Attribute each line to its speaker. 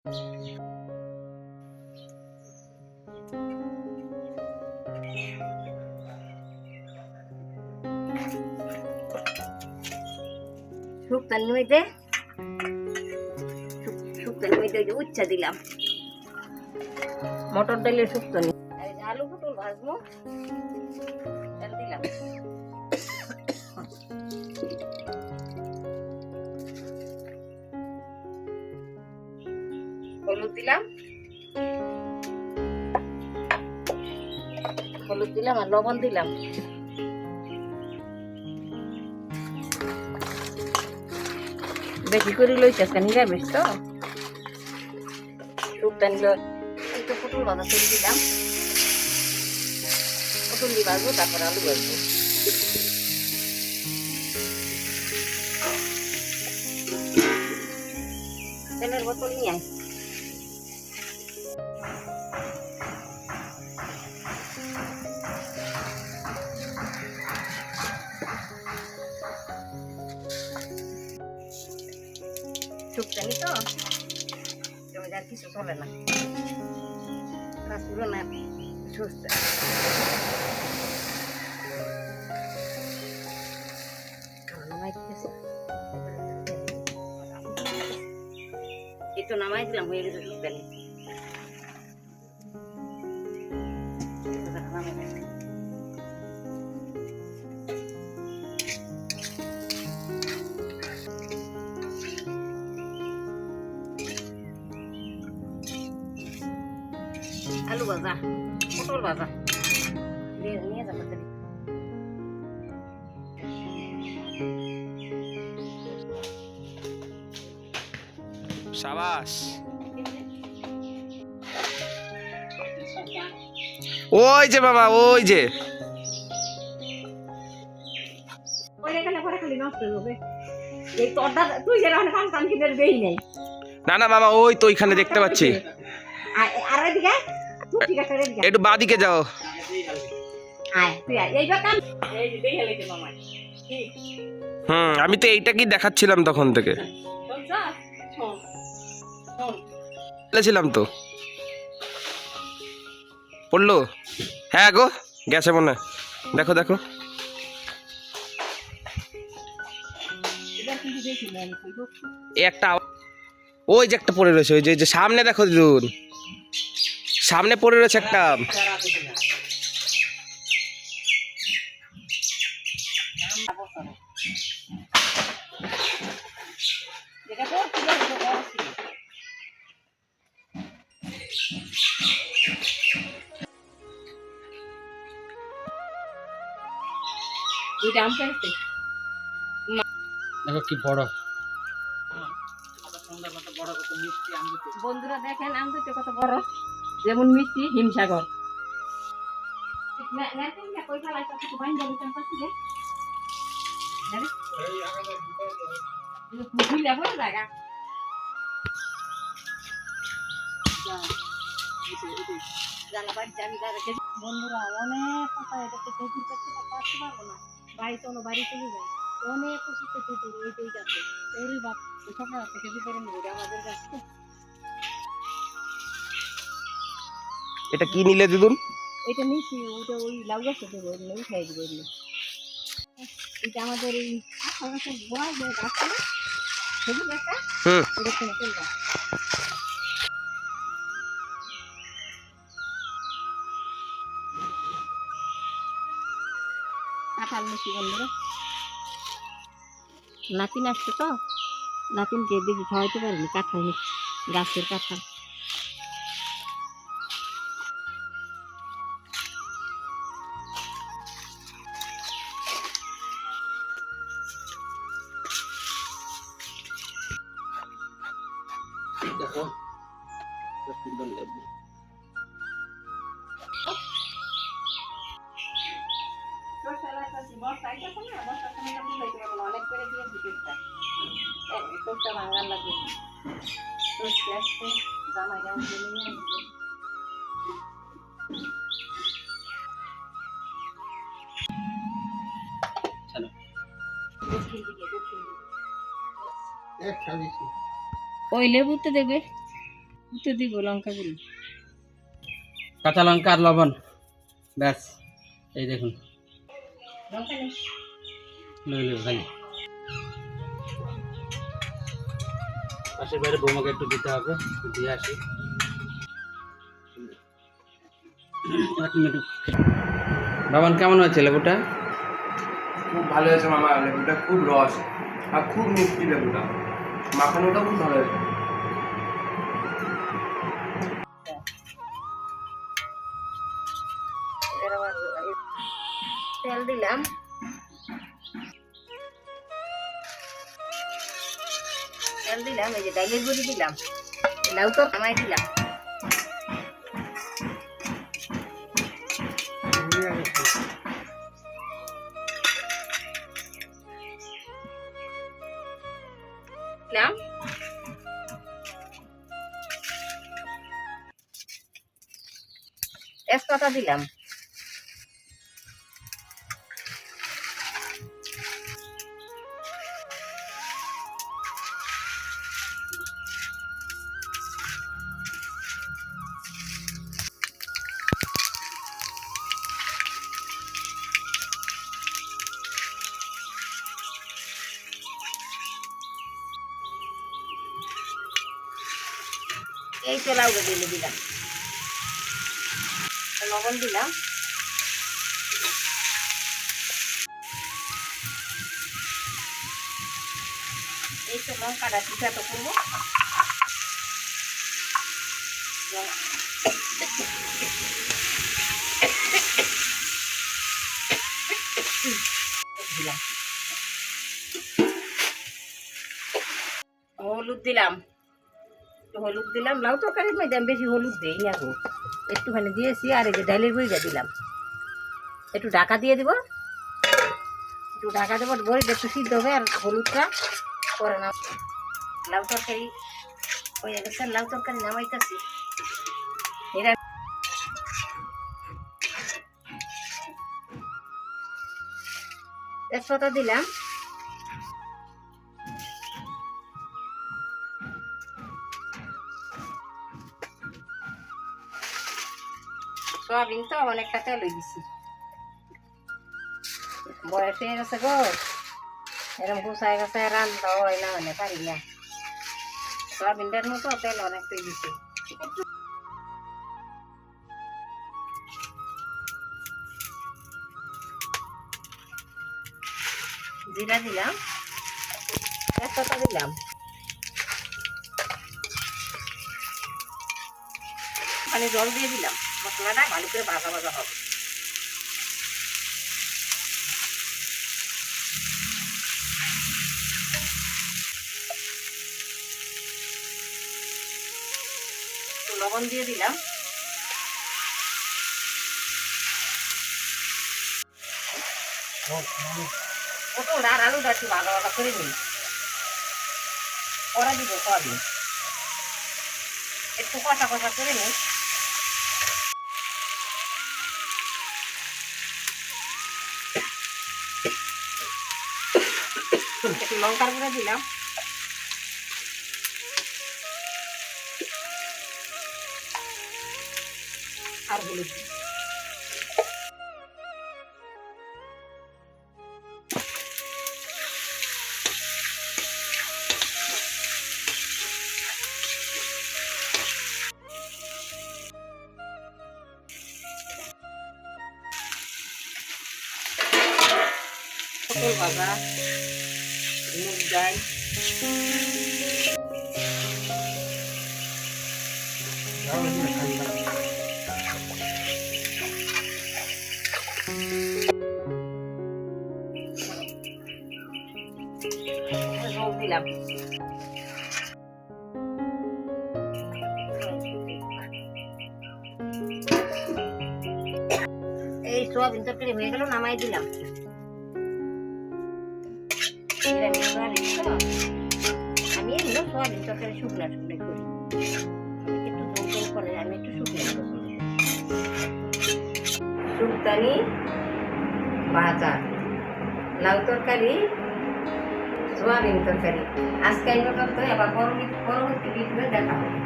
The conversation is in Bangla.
Speaker 1: শুক্তানি মধ্যে উচ্চা দিলাম মটর ডালের শুক্তানি। আলু পটল ভাজবো, তেল দিলাম, হলুদ দিলাম আর লবণ দিলাম। বেশি করে লইছে আজকে নিরামিষ তো। শুক্তানি একটু পটল ভাজা করে দিলাম, পটল দিয়ে ভাজবো, তারপর আলু ভাজবো। তেলের বোতল নিয়ে আয়। শুক্তানি তো আর কিছু চলে না, পুরো না সুস্থ। একটু নামাই দিলাম, হয়ে গেছে শুক্তানি। আলু ভাজা, পটল ভাজা নিয়ে যাবো।
Speaker 2: শাবাশ। ওই যে বাবা, ওই যে না না মামা, ওই তো ওইখানে দেখতে পাচ্ছি। একটু বাদিকে যাও। আমি তো এইটাকেই দেখাচ্ছিলাম তখন থেকে, বলেছিলাম তো। পড়লো? হ্যাঁ গো, গেছে মনে। দেখো দেখো, একটা ওই যে একটা পড়ে রয়েছে, ওই যে সামনে দেখো দিদুন, সামনে পড়ে রয়েছে একটা। দেখো কি বড়।
Speaker 1: বন্ধুরা দেখেন আম দুটো কত বড়, যেমন মিষ্টি হিমসাগর। বন্ধুরা অনেক কথা, এটাতে খেজুর করতে পারতে পারবো না। বাড়ি চলো, বাড়ি চলে যাই। অনেক খুশিতে খেজুর ওইটাই গাছে। ওরে বাপ, সকাল থেকে খেজুর করে নেবে আমাদের গাছে।
Speaker 2: এটা কি নিলে দিদুন?
Speaker 1: এটা নিচ্ছি, ওটা ওই লাউ গাছে দেবো, ওই খাই দেবো। এটা আমাদের এই গাছের গোড়ায় যে গাছ ছিল খেজুর গাছটা, ওটা কিনে ফেলবো। কাঁঠাল মিষ্টি বন্ধুরা, নাতিন আসছে তো, নাতিনকে দেখি খাওয়াইতে পারিনি কাঁঠাল মিষ্টি, গাছের কাঁঠাল।
Speaker 2: দেখো সুন্দর লেবু।
Speaker 1: অনেক করে দিয়েছি পেটটা, পেটটা ভাঙার লাগে। জামাই গান ওই লেবুতে দেবে। উঠে দিব লঙ্কাগুলো।
Speaker 3: কাঁচা লঙ্কা আর লবণ, ব্যাস। এই দেখুন,
Speaker 1: লঙ্কা নেই।
Speaker 3: খালি পাশের বাইরে বৌমাকে একটু দিতে হবে, দিয়ে আসি। বাবান, কেমন হয়েছে লেবুটা?
Speaker 2: খুব ভালো হয়েছে মামা, লেবুটা খুব রস আর খুব মিষ্টি লেবুটা, মাখানোটাও খুব ভালো হয়েছে।
Speaker 1: তেল দিলাম, এই যে ডাইলের বড়ি দিলাম, লাউ তো নামাই দিলাম। তেজপাতা দিলাম, এই তো লাউটা দিলে দিলাম, লবণ দিলাম, এই তো লঙ্কাটা চিটাতো করবো। দিলাম হলুদ দিলাম, হলুদ দিলাম, লাউ তরকারির মধ্যে আমি বেশি হলুদ দিই না গো, একটুখানি দিয়েছি। আর এই যে ডাইলের বড়িটা দিলাম, একটু ঢাকা দিয়ে দিব, একটু ঢাকা দেবো, বড়িটা একটু সিদ্ধ হবে আর হলুদটা করে না। লাউ তরকারি হয়ে গেছে, লাউ তরকারি নামাইতেছি। এরা তেজপাতা দিলাম, সয়াবিন তো অনেকটা তেল হয়ে দিছি, বয়স হয়ে গেছে গো, এরকম গুছায় গেছে রান্না হয় না, মানে পারি না। সয়াবিনটার মতো তেল অনেকটাই দিছি। জিরা দিলাম, তেজপাতা দিলাম, মানে জল দিয়ে দিলাম, মশলাটা ভালো করে ভাজা ভাজা হবে। লবণ দিয়ে দিলাম, পটল আর আলুটা একটু ভাজা ভাজা করে নিই, পরে দিব সয়াবিন, একটু কষা কষা করে নিই। একটু লঙ্কার গুঁড়া দিলাম, আর হলুদ পটল ভাজা, মুগ ডাল, দিলাম। এই সোয়াবিন তরকারি হয়ে গেল, নামাই দিলাম। আমি এগুলো সোয়াবিন তরকারি শুকনা শুকনো করি, একটু জল করে আমি একটু শুকনো করি। শুকদানি ভাজা, লাউ তরকারি, সোয়াবিন তরকারি। আজকে এই পর্যন্ত, আবার পরবর্তী ভিডিওতে দেখা হবে।